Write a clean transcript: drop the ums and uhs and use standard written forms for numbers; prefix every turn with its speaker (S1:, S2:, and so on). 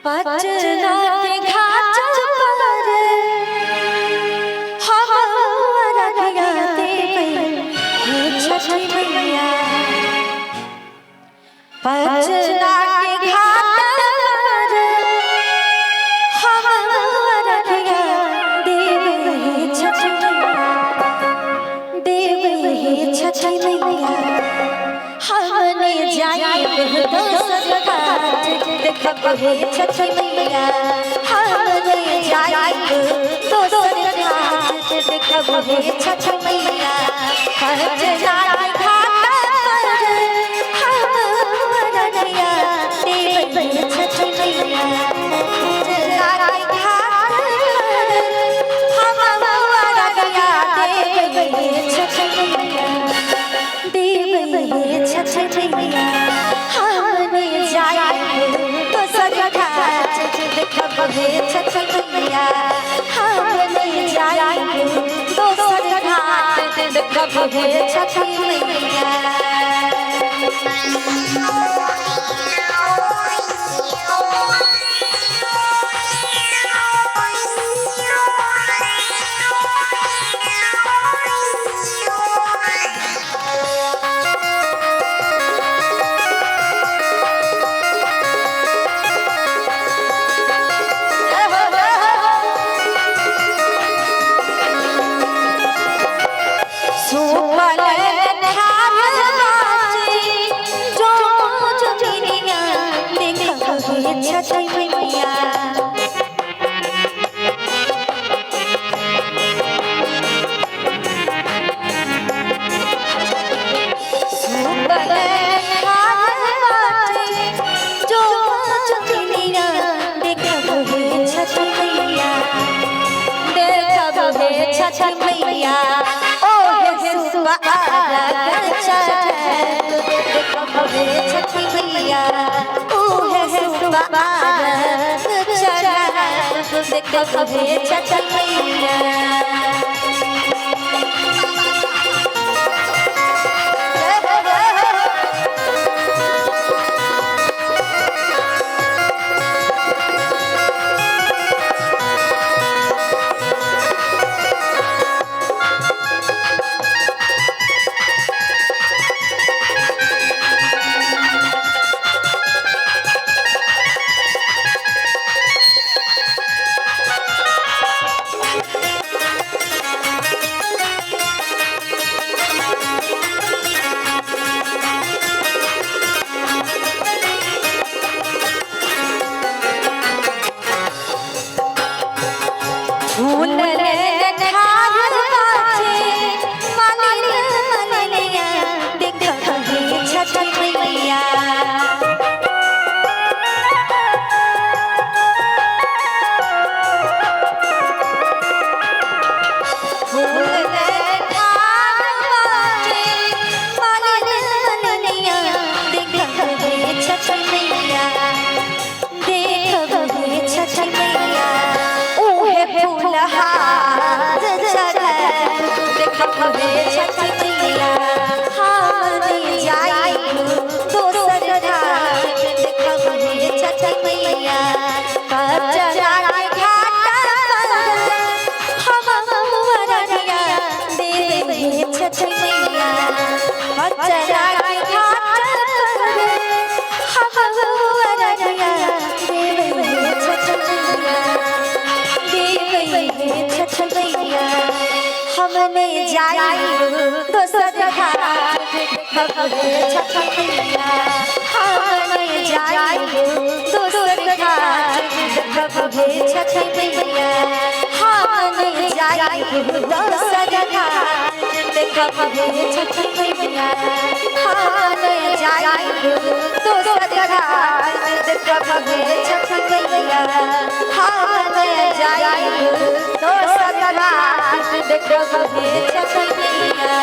S1: पटना के घाट पर हमारा गया देवे छठी मैया। पटना के घाट पर हमारा गया देवे छठी मैया। देवे छठी मैया हमने जाई दोसर घाट देखब हे छठी मैया। हमने जाई दोसर घाट देखब हे छठी मैया। पटना के घाट पर हमारा गया देवे छठी मैया। पटना के घाट पर हमारा गया देवे छठी मैया। देवे छठी मैया हमने जाई दोसर घाट देखब हे छठी मैया। हमने जाई दोसर घाट देखब हे छठी मैया। छठी मैया छठी मैया ओ हे सुबह देखब हे छठी मैया। ओ हे सुबह देखब हे छठी मैया। हमने जाई दोसर घाट देखब हे छठी मैया। हमने जाई दोसर घाट देखब हे छठी मैया। हमने जाई दोसर घाट देखब हे छठी मैया। हमने जाई दोसर घाट देखब हे छठी मैया। हमने जाई दोसर घाट देखब हे छठी मैया।